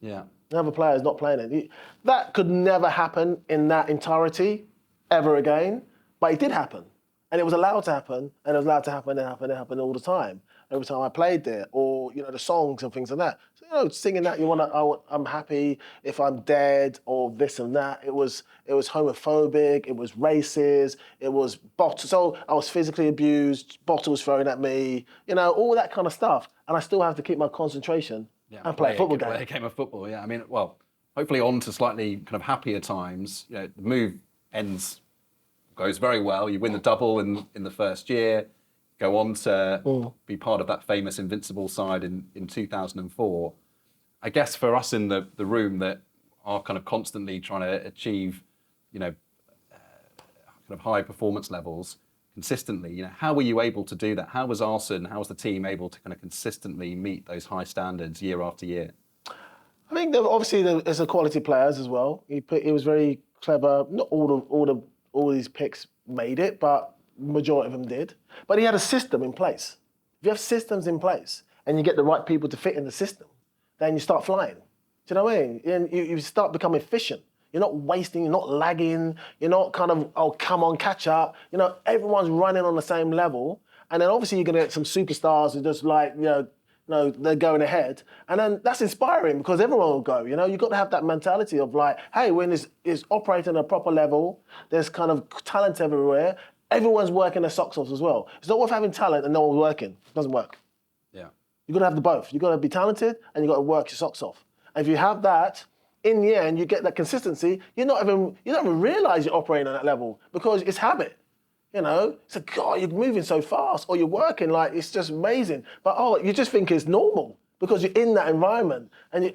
Speaker 1: Yeah.
Speaker 2: Another player is not playing it. That could never happen in that entirety ever again, but it did happen. And it was allowed to happen, and it was allowed to happen and happen and happen all the time. Every time I played there, or the songs and things like that. So singing that, I'm happy if I'm dead, or this and that. It was homophobic. It was racist. It was so I was physically abused. Bottles thrown at me. All that kind of stuff. And I still have to keep my concentration and play a football game.
Speaker 1: Play a game of football. Yeah. I mean, well, hopefully on to slightly kind of happier times. The move goes very well. You win the double in the first year, go on to be part of that famous Invincibles side in 2004. I guess for us in the room that are kind of constantly trying to achieve, kind of high performance levels consistently, how were you able to do that? How was the team able to kind of consistently meet those high standards year after year?
Speaker 2: I think obviously there's a quality players as well. He was very clever. Not all these picks made it, but majority of them did. But he had a system in place. If you have systems in place and you get the right people to fit in the system, then you start flying. Do you know what I mean? And you start becoming efficient. You're not wasting, you're not lagging, you're not kind of, oh, come on, catch up. Everyone's running on the same level. And then obviously you're going to get some superstars who just like, they're going ahead. And then that's inspiring because everyone will go, You've got to have that mentality of like, hey, when it's operating at a proper level, there's kind of talent everywhere. Everyone's working their socks off as well. It's not worth having talent and no one's working. It doesn't work.
Speaker 1: Yeah.
Speaker 2: You've got to have the both. You've got to be talented and you've got to work your socks off. And if you have that, in the end, you get that consistency. You don't even realize you're operating on that level because it's habit. It's like, God, you're moving so fast or you're working like it's just amazing. But you just think it's normal because you're in that environment and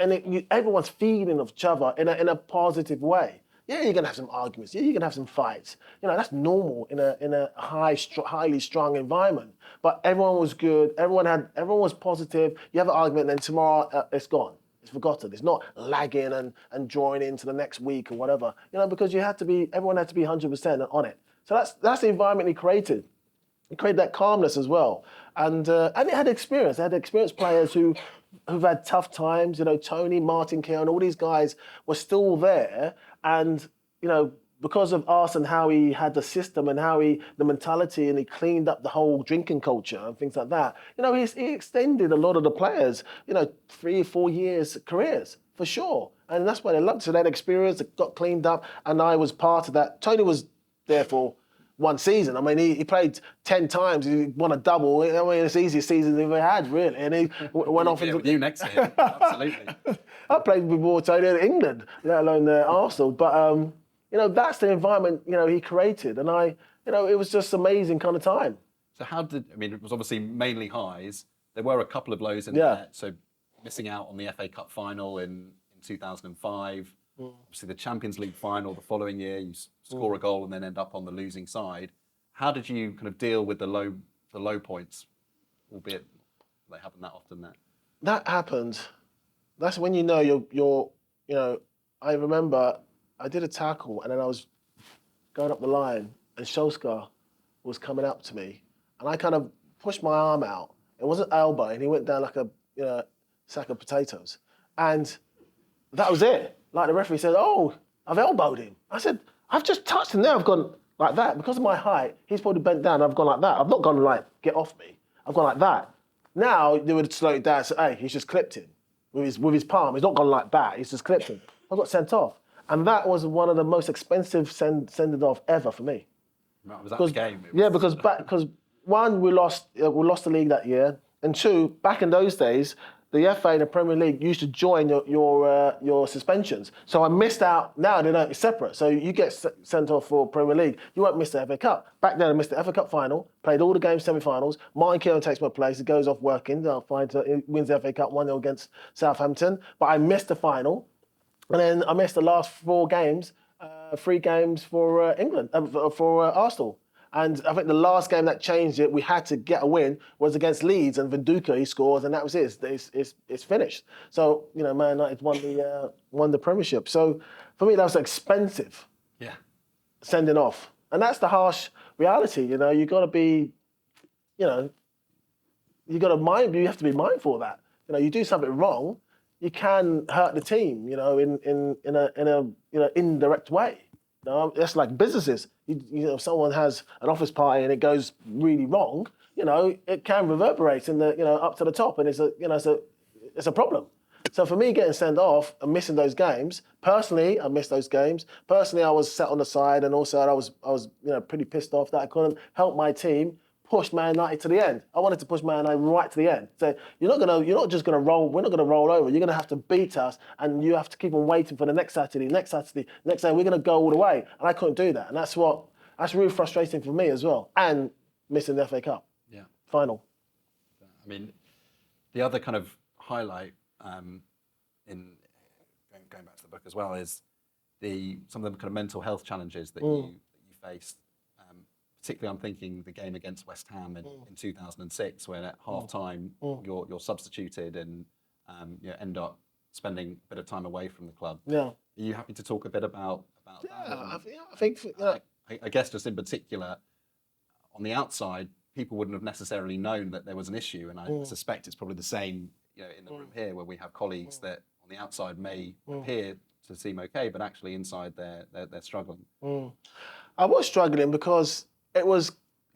Speaker 2: everyone's feeding off each other in a positive way. Yeah, you're gonna have some arguments. Yeah, you're gonna have some fights. That's normal in a highly strung environment. But everyone was good. Everyone was positive. You have an argument, then tomorrow it's gone. It's forgotten. It's not lagging and drawing into the next week or whatever. Because everyone had to be 100% on it. So that's the environment he created. He created that calmness as well, and it had experience. They had experienced players who've had tough times. Tony, Martin, Keown, all these guys were still there, and because of us and how he had the system and how the mentality, and he cleaned up the whole drinking culture and things like that. He extended a lot of the players, 3 or 4 years careers for sure, and that's why they loved it. So they had experience, it got cleaned up, and I was part of that. Tony was there for one season. I mean, he played 10 times. He won a double. I mean, it's the easiest season he's ever had, really. And he went off into...
Speaker 1: with you next year, absolutely.
Speaker 2: I played before Tony in England, let alone Arsenal. But, that's the environment, he created. And it was just amazing kind of time.
Speaker 1: So it was obviously mainly highs. There were a couple of lows in there. So missing out on the FA Cup final in 2005. Obviously, the Champions League final the following year, you score a goal and then end up on the losing side. How did you kind of deal with the low points, albeit they happen that often there?
Speaker 2: That happened. That's when you're. I remember I did a tackle and then I was going up the line and Solskjaer was coming up to me and I kind of pushed my arm out. It wasn't elbow and he went down like a sack of potatoes, and that was it. Like the referee said, oh, I've elbowed him. I said, I've just touched him there. I've gone like that. Because of my height, he's probably bent down. I've gone like that. I've not gone like, get off me. I've gone like that. Now, they would slow it down and say, hey, he's just clipped him with his palm. He's not gone like that. He's just clipped him. I got sent off. And that was one of the most expensive sending off ever for me.
Speaker 1: Was that the game?
Speaker 2: Yeah, because one, we lost the league that year, and two, back in those days, the FA and the Premier League used to join your suspensions. So I missed out. Now they don't. It's separate. So you get sent off for Premier League. You won't miss the FA Cup. Back then I missed the FA Cup final. Played all the games, semi-finals. Martin Keown takes my place. He goes off working. He wins the FA Cup 1-0 against Southampton. But I missed the final, and then I missed the last 4 games. 3 games for England, for Arsenal. And I think the last game that changed it, we had to get a win, was against Leeds, and Viduka, he scores, and that was it. It's finished. So, Man United won the Premiership. So, for me, that was expensive.
Speaker 1: Yeah.
Speaker 2: Sending off. And that's the harsh reality, you got to be, you have to be mindful of that. You do something wrong, you can hurt the team, in an indirect way. It's like businesses. If someone has an office party and it goes really wrong, it can reverberate in the up to the top, and it's a problem. So for me, getting sent off and missing those games, personally, I missed those games. Personally, I was set on the side, and also I was pretty pissed off that I couldn't help my team push Man United to the end. I wanted to push Man United right to the end. So you're not just gonna roll. We're not gonna roll over. You're gonna have to beat us, and you have to keep on waiting for the next Saturday. Next day. We're gonna go all the way, and I couldn't do that. And that's really frustrating for me as well. And missing the FA Cup final.
Speaker 1: I mean, the other kind of highlight in going back to the book as well is some of the kind of mental health challenges that you faced. Particularly, I'm thinking the game against West Ham in 2006, when at half-time you're substituted and end up spending a bit of time away from the club. Yeah. Are you happy to talk a bit about that?
Speaker 2: I think.
Speaker 1: I guess just in particular, on the outside, people wouldn't have necessarily known that there was an issue, and I suspect it's probably the same in the room here, where we have colleagues that on the outside may appear to seem okay, but actually inside they're struggling.
Speaker 2: I was struggling because it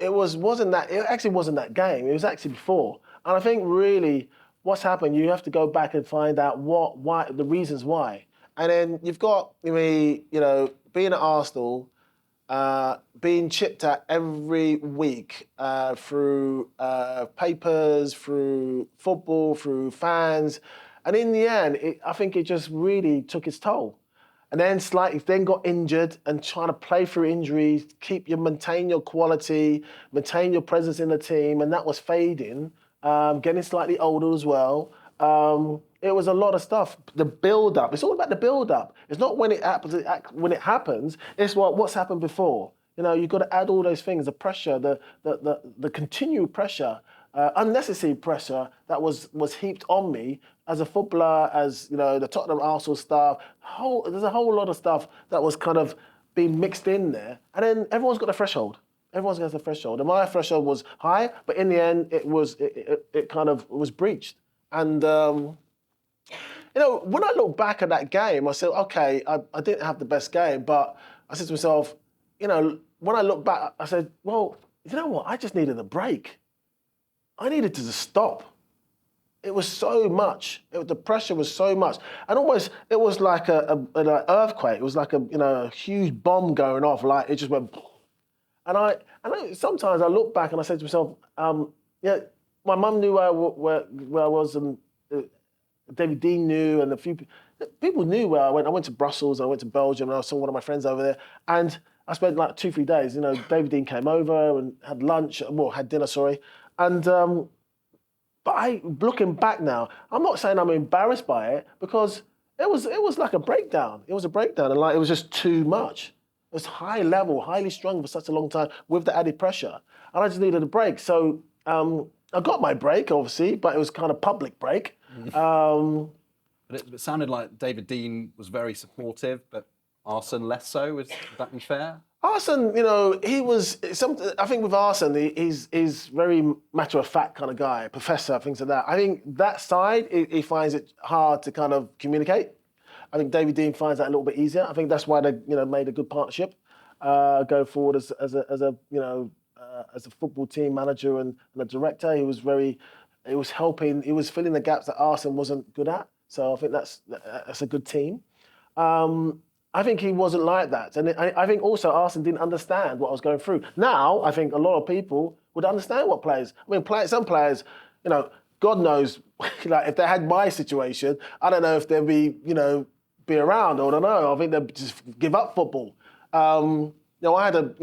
Speaker 2: actually wasn't that game. It was actually before. And I think really what's happened, you have to go back and find out why the reasons why. And then you've got being at Arsenal, being chipped at every week through papers, through football, through fans. And in the end, I think it just really took its toll. And then got injured and trying to play through injuries, maintain your quality, maintain your presence in the team, and that was fading. Getting slightly older as well. It was a lot of stuff. The build-up. It's all about the build-up. It's not when it happens. It's what's happened before. You've got to add all those things: the pressure, the continued pressure, unnecessary pressure that was heaped on me as a footballer, as the Tottenham Arsenal staff. There's a whole lot of stuff that was kind of being mixed in there, and then everyone's got a threshold. Everyone's got a threshold, and my threshold was high, but in the end, it kind of was breached. And when I look back at that game, I said, okay, I didn't have the best game, but I said to myself, when I look back, I said, well, you know what? I just needed a break. I needed to just stop. It was so much. The pressure was so much, and almost it was like an earthquake. It was like a huge bomb going off. Like it just went. And sometimes I look back and I say to myself, my mum knew where I was, and David Dean knew, and a few people knew where I went. I went to Brussels, I went to Belgium, and I saw one of my friends over there, and I spent like 2-3 days. David Dean came over and had lunch, had dinner, sorry, and. But looking back now, I'm not saying I'm embarrassed by it, because it was like a breakdown. It was a breakdown, and it was just too much. It was high level, highly strung for such a long time with the added pressure, and I just needed a break. So I got my break, obviously, but it was kind of public break.
Speaker 1: But it sounded like David Dean was very supportive, but Arsene less so. Would that be fair?
Speaker 2: Arsene, he was I think with Arsene, he's very matter-of-fact kind of guy, professor, things like that. I think that side, he finds it hard to kind of communicate. I think David Dean finds that a little bit easier. I think that's why they, made a good partnership go forward as a football team manager and a director. He was helping. He was filling the gaps that Arsene wasn't good at. So I think that's a good team. I think he wasn't like that. And I think also Arsenal didn't understand what I was going through. Now, I think a lot of people would understand what players, some players, God knows, like if they had my situation, I don't know if they'd be around, or I don't know. I think they'd just give up football. I had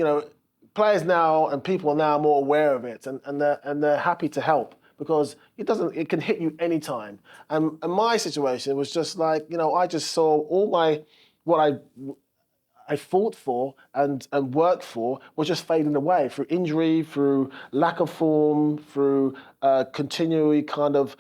Speaker 2: players now and people are now more aware of it, and they're happy to help because it can hit you anytime. And my situation was just like, I just saw what I fought for and worked for was just fading away through injury, through lack of form, through continually kind of,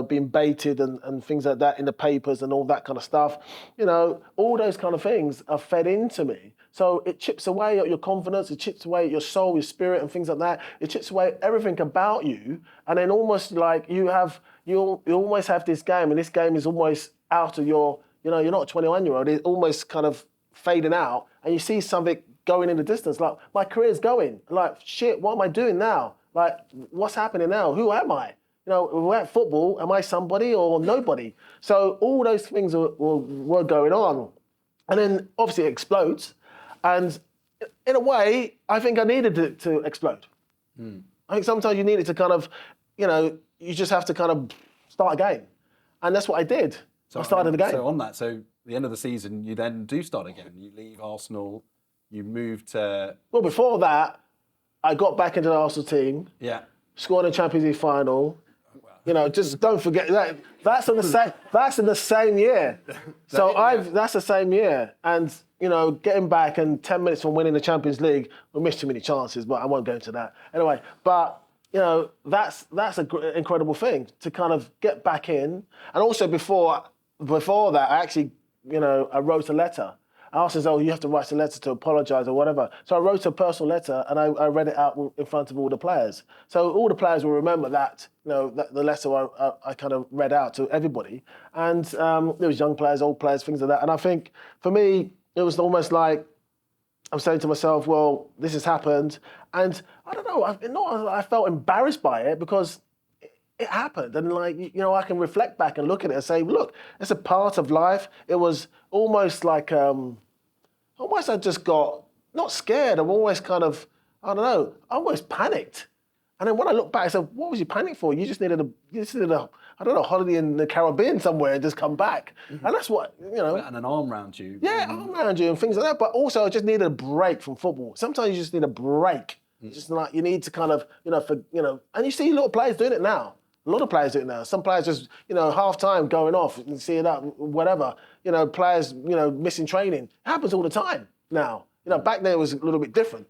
Speaker 2: being baited and things like that in the papers and all that kind of stuff. All those kind of things are fed into me. So it chips away at your confidence, it chips away at your soul, your spirit and things like that. It chips away at everything about you. And then almost like you almost have this game, and this game is almost out of your, you're not a 21-year-old, it's almost kind of fading out, and you see something going in the distance, like my career's going, like shit, what am I doing now? Like, what's happening now? Who am I? We're at football, am I somebody or nobody? So all those things were going on. And then obviously it explodes. And in a way, I think I needed it to explode. I think sometimes you need it to kind of, you just have to kind of start again. And that's what I did. I started again.
Speaker 1: So on that, the end of the season, you then do start again. You leave Arsenal, you move to...
Speaker 2: Well, before that, I got back into the Arsenal team.
Speaker 1: Yeah.
Speaker 2: Scored in Champions League final. Just don't forget that. That's in the same year. That's the same year. And, getting back and 10 minutes from winning the Champions League, we missed too many chances, but I won't go into that. Anyway, but... that's an incredible thing to kind of get back in. And also before that, I actually, I wrote a letter. Arsenal said, you have to write a letter to apologise or whatever. So I wrote a personal letter and I read it out in front of all the players. So all the players will remember that, that the letter I kind of read out to everybody. And there was young players, old players, things like that. And I think for me, it was almost like, I'm saying to myself, well, this has happened. And I don't know, I felt embarrassed by it because it happened. And I can reflect back and look at it and say, look, it's a part of life. It was almost like, I just got, not scared, I'm always kind of, I don't know, I almost panicked. And then when I look back, I said, what was you panicking for? You just needed a holiday in the Caribbean somewhere and just come back. Mm-hmm. And that's what,
Speaker 1: And an arm around you.
Speaker 2: Yeah, arm around you and things like that. But also I just needed a break from football. Sometimes you just need a break. Mm-hmm. Just like you need to kind of, and you see a lot of players doing it now. A lot of players do it now. Some players just, half time going off and seeing that, whatever. Players, missing training. It happens all the time now. Back then it was a little bit different.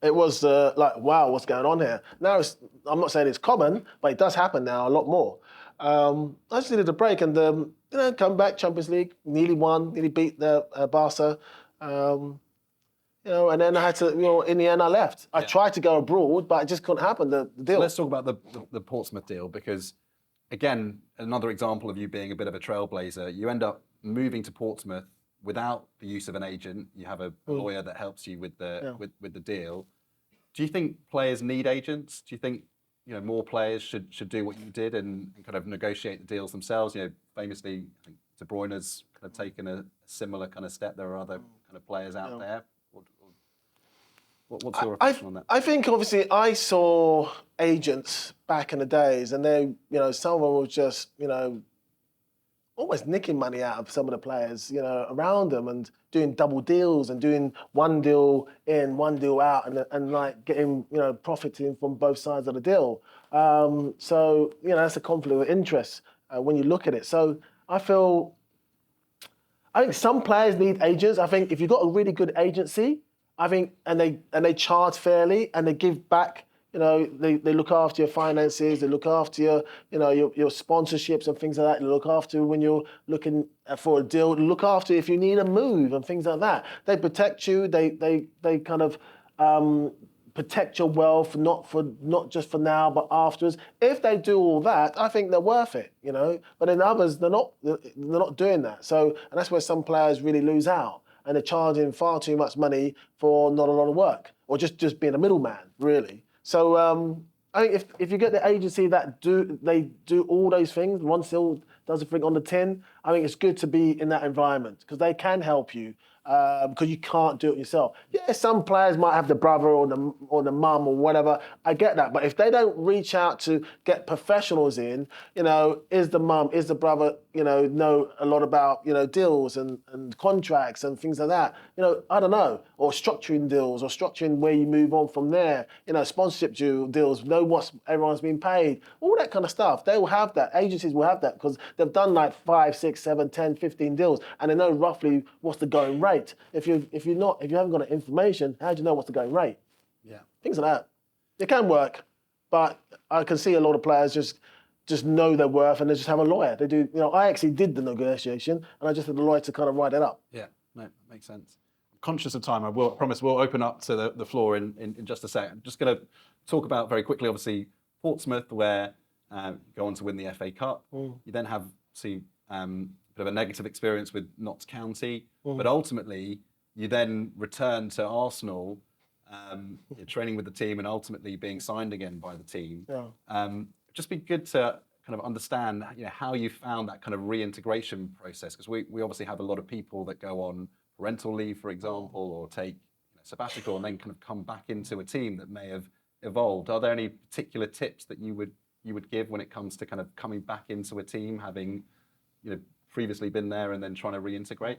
Speaker 2: It was like, wow, what's going on here? Now, I'm not saying it's common, but it does happen now a lot more. I just needed a break and, come back, Champions League, nearly won, nearly beat the Barca. And then I had to, in the end, I left. Yeah. I tried to go abroad, but it just couldn't happen, the deal.
Speaker 1: So let's talk about the Portsmouth deal, because, again, another example of you being a bit of a trailblazer. You end up moving to Portsmouth without the use of an agent. You have a lawyer that helps you with the deal. Do you think players need agents? Do you think more players should do what you did and kind of negotiate the deals themselves? Famously, I think De Bruyne's kind of taken a similar kind of step. There are other kind of players out there. What's your reflection on that?
Speaker 2: I think obviously I saw agents back in the days, and they, some of them were just, almost nicking money out of some of the players, around them and doing double deals and doing one deal in, one deal out, and like getting, profiting from both sides of the deal. So, that's a conflict of interest when you look at it. So I think some players need agents. I think if you've got a really good agency, I think, and they charge fairly and they give back. They look after your finances, they look after your sponsorships and things like that. They look after when you're looking for a deal. They look after if you need a move and things like that. They protect you. They kind of protect your wealth, not just for now, but afterwards. If they do all that, I think they're worth it. But in others, they're not doing that. So, and that's where some players really lose out. And they're charging far too much money for not a lot of work, or just being a middleman, really. So I think if you get the agency that do all those things, one deal does everything on the tin. I think it's good to be in that environment because they can help you because you can't do it yourself. Yeah, some players might have the brother or the mum or whatever. I get that, but if they don't reach out to get professionals in, is the mum, is the brother, know a lot about deals and contracts and things like that. I don't know, or structuring deals or structuring where you move on from there. Sponsorship deals, know what everyone's been paid, all that kind of stuff. They will have that. Agencies will have that because they've done like 5, 6, 7, 10, 15 deals, and they know roughly what's the going rate. If you haven't got the information, how do you know what's the going rate?
Speaker 1: Yeah.
Speaker 2: Things like that. It can work, but I can see a lot of players just know their worth and they just have a lawyer. They do. I actually did the negotiation and I just had a lawyer to kind of write it up.
Speaker 1: Yeah, no, that makes sense. Conscious of time, I promise we'll open up to the floor in just a second. I'm just going to talk about very quickly, obviously, Portsmouth, where you go on to win the FA Cup. You then have, a bit of a negative experience with Notts County, but ultimately you then return to Arsenal, you're training with the team and ultimately being signed again by the team.
Speaker 2: Yeah.
Speaker 1: Just be good to kind of understand how you found that kind of reintegration process, because we obviously have a lot of people that go on parental leave, for example, or take sabbatical and then kind of come back into a team that may have evolved. Are there any particular tips that you would give when it comes to kind of coming back into a team, having previously been there and then trying to reintegrate?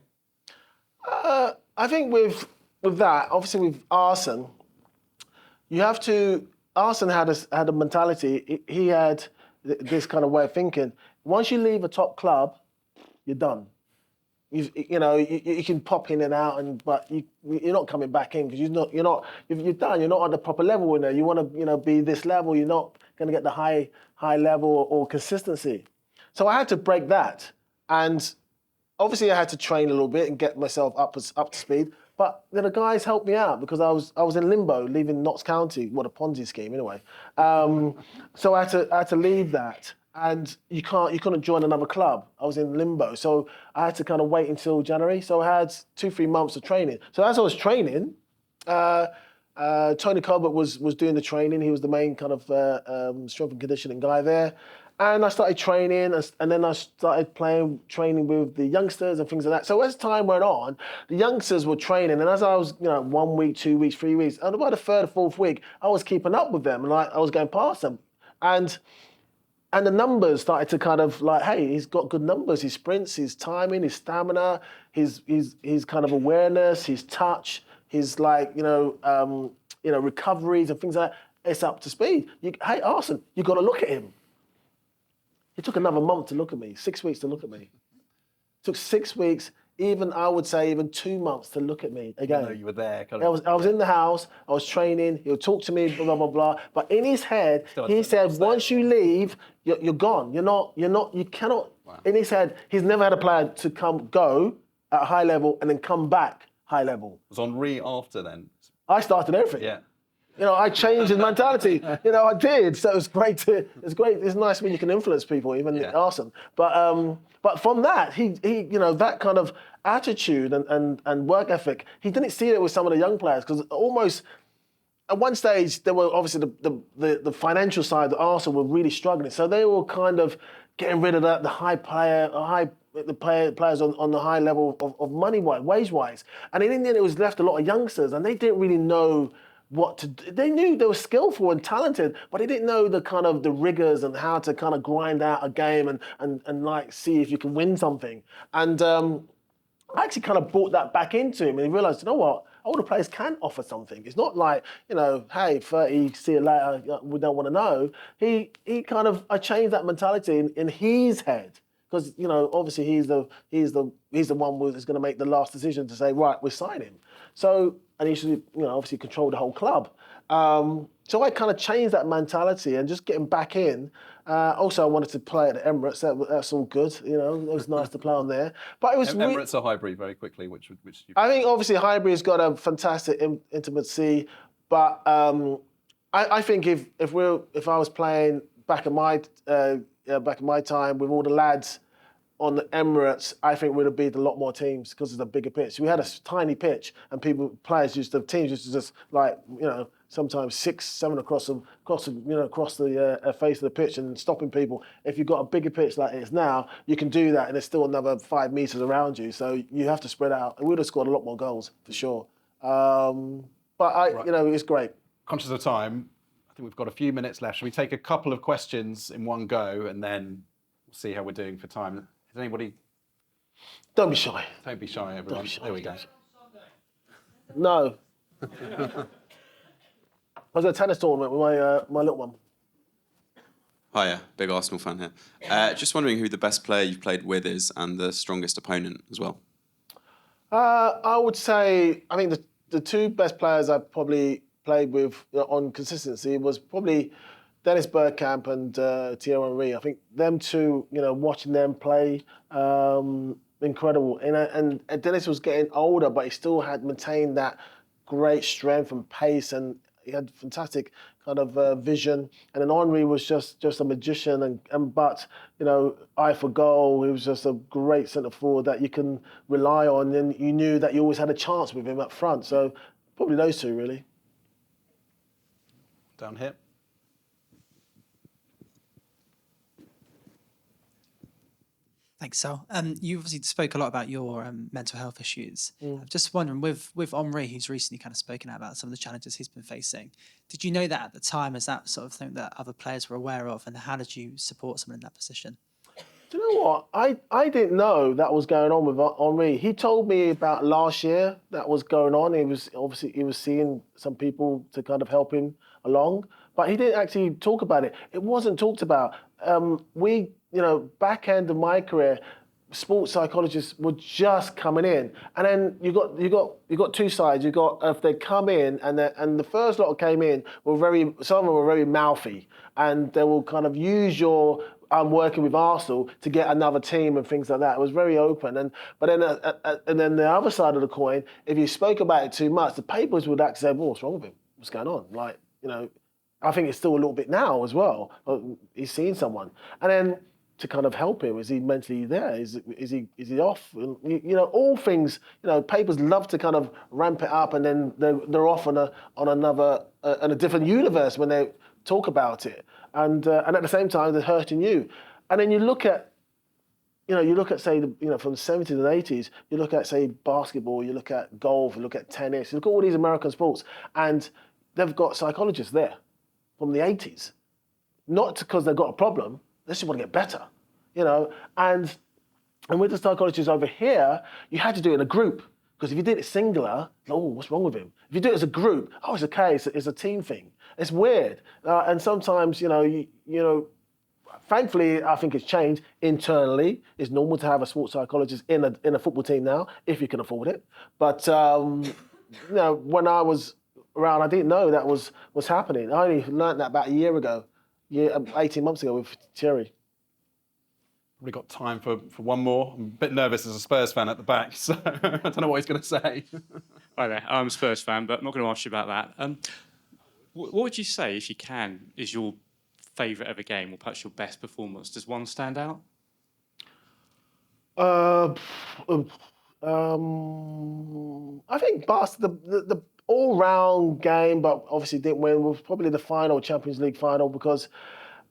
Speaker 2: I think with that, obviously with Arsene, Arsene had a mentality. He had this kind of way of thinking. Once you leave a top club, you're done. You can pop in and out, but you're not coming back in because you're done. You're not on the proper level in there. You want to be this level. You're not going to get the high level or consistency. So I had to break that. And obviously I had to train a little bit and get myself up to speed. But then the guys helped me out because I was in limbo, leaving Notts County, what a Ponzi scheme anyway. So I had to leave that, and you couldn't join another club. I was in limbo, so I had to kind of wait until January. So I had 2-3 months of training. So as I was training, Tony Colbert was doing the training. He was the main kind of strength and conditioning guy there. And I started training, and then I started training with the youngsters and things like that. So as time went on, the youngsters were training, and as I was, 1 week, 2 weeks, 3 weeks, and about the third or fourth week, I was keeping up with them, and I was going past them, and the numbers started to kind of like, hey, he's got good numbers. His sprints, his timing, his stamina, his kind of awareness, his touch, his recoveries and things like that. It's up to speed. Hey, Arsene, you got to look at him. It took another month to look at me, 6 weeks to look at me. It took 6 weeks, I would say even 2 months to look at me again.
Speaker 1: You were there.
Speaker 2: I was in the house, I was training, he would talk to me, blah, blah, blah. But in his head, he said, once you leave, you're gone. You cannot, wow. In his head, he's never had a player to go at a high level and then come back high level.
Speaker 1: Was Henri after then?
Speaker 2: I started everything.
Speaker 1: Yeah.
Speaker 2: I changed his mentality. I did. So it's great. It's nice when you can influence people, even Arsene. But from that, he that kind of attitude and work ethic, he didn't see it with some of the young players because almost at one stage there were obviously the financial side that Arsenal were really struggling. So they were kind of getting rid of the players on the high level of money-wise, wage-wise. And in the end, it was left a lot of youngsters, and they didn't really know what to do. They knew they were skillful and talented, but they didn't know the kind of the rigors and how to kind of grind out a game and like see if you can win something. And I actually kind of brought that back into him, and he realised, what? Older players can offer something. It's not like, hey, 30, see you later, we don't want to know. I changed that mentality in his head. Because obviously he's the one who's going to make the last decision to say, right, we're signing. So, and he should obviously control the whole club. So I kind of changed that mentality and just getting back in. Also, I wanted to play at the Emirates. That's all good. It was nice to play on there. But it was
Speaker 1: Emirates or Highbury, very quickly. Which
Speaker 2: I think obviously Highbury's got a fantastic intimacy, but I think if I was playing back in my time with all the lads on the Emirates, I think we'd have beat a lot more teams because of the bigger pitch. We had a tiny pitch, and teams used to just sometimes 6, 7 across the face of the pitch and stopping people. If you've got a bigger pitch like it is now, you can do that, and there's still another 5 meters around you. So you have to spread out. And we would have scored a lot more goals for sure. It's great.
Speaker 1: Conscious of time, I think we've got a few minutes left. Shall we take a couple of questions in one go, and then we'll see how we're doing for time? Is anybody?
Speaker 2: Don't be shy.
Speaker 1: Don't be shy, everyone. There we go.
Speaker 2: No. I was at a tennis tournament with my little one.
Speaker 3: Hiya, big Arsenal fan here. Just wondering who the best player you've played with is and the strongest opponent as well.
Speaker 2: I would say, I think the 2 best players I've probably played with on consistency was probably Dennis Bergkamp and Thierry Henry. I think them 2, watching them play, incredible. And Dennis was getting older, but he still had maintained that great strength and pace, and he had fantastic kind of vision. And then Henry was just a magician, but eye for goal. He was just a great centre forward that you can rely on, and you knew that you always had a chance with him up front. So probably those 2 really.
Speaker 1: Down here.
Speaker 4: Thanks, Sol. You obviously spoke a lot about your mental health issues. I'm just wondering, with Henry, who's recently kind of spoken out about some of the challenges he's been facing, did you know that at the time? Is that sort of thing that other players were aware of? And how did you support someone in that position?
Speaker 2: Do you know what? I didn't know that was going on with Henry. He told me about last year that was going on. He was seeing some people to kind of help him along, but he didn't actually talk about it. It wasn't talked about. Back end of my career, sports psychologists were just coming in, and then you got 2 sides. You got if they come in and the first lot that came in some of them were very mouthy, and they will kind of use your I'm working with Arsenal to get another team and things like that. It was very open, but then the other side of the coin, if you spoke about it too much, the papers would actually say, "Well, what's wrong with him? What's going on?" I think it's still a little bit now as well. He's seen someone, and then to kind of help him, is he mentally there? Is he off? All things. Papers love to kind of ramp it up, and then they're off on a different universe when they talk about it, and at the same time they're hurting you. And then you look at say from the 70s and 80s, you look at say basketball, you look at golf, you look at tennis, you look at all these American sports, and they've got psychologists there from the 80s, not because they've got a problem. They just want to get better, and with the psychologists over here, you had to do it in a group, because if you did it singular, what's wrong with him? If you do it as a group, it's okay, it's a team thing. It's weird, and sometimes thankfully I think it's changed internally. It's normal to have a sports psychologist in a football team now, if you can afford it. But when I was around, I didn't know that was happening. I only learned that about a year ago. 18 months ago with Thierry.
Speaker 1: We've got time for one more. I'm a bit nervous as a Spurs fan at the back, so I don't know what he's going to say.
Speaker 5: Hi there, I'm a Spurs fan, but I'm not going to ask you about that. What would you say, if you can, is your favourite ever game, or perhaps your best performance? Does one stand out?
Speaker 2: I think the all-round game, but obviously didn't win, was probably the final, Champions League final, because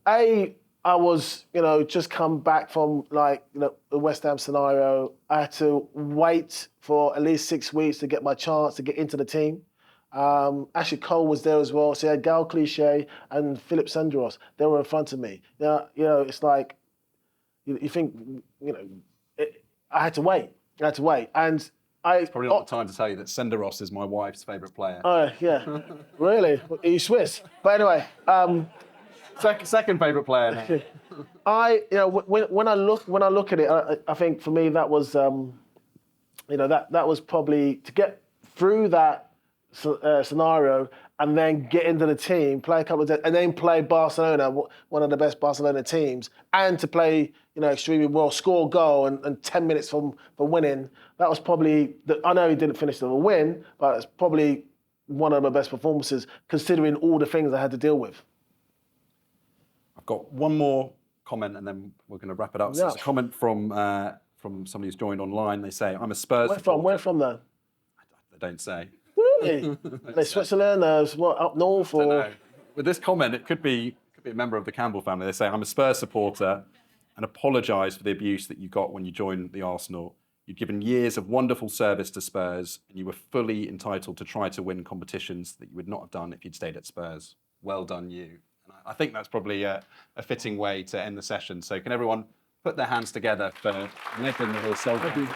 Speaker 2: I was, just come back from the West Ham scenario. I had to wait for at least 6 weeks to get my chance to get into the team. Ashley Cole was there as well. So you had Gal Clichet and Philip Senderos. They were in front of me. It's like, you think, I had to wait. And
Speaker 1: It's probably not the time to tell you that Senderos is my wife's favourite player.
Speaker 2: Oh, yeah. Really? Are you Swiss? But anyway.
Speaker 1: Second favourite player now.
Speaker 2: When I look at it, I think for me that was, that was probably to get through that scenario and then get into the team, play a couple of days, and then play Barcelona, one of the best Barcelona teams, and to play, extremely well, score a goal and 10 minutes from winning. That was probably, I know he didn't finish with a win, but it's probably one of my best performances considering all the things I had to deal with.
Speaker 1: I've got one more comment and then we're going to wrap it up. So
Speaker 2: Yeah.
Speaker 1: it's a comment from somebody who's joined online. They say, I'm a Spurs supporter.
Speaker 2: Where from though?
Speaker 1: They don't say.
Speaker 2: Really? Are they Switzerland? What, up north?
Speaker 1: I don't
Speaker 2: Or
Speaker 1: know. With this comment, it could be a member of the Campbell family. They say, I'm a Spurs supporter and apologise for the abuse that you got when you joined the Arsenal. You'd given years of wonderful service to Spurs and you were fully entitled to try to win competitions that you would not have done if you'd stayed at Spurs. Well done, you. And I think that's probably a fitting way to end the session. So can everyone put their hands together for legend of Sol Campbell?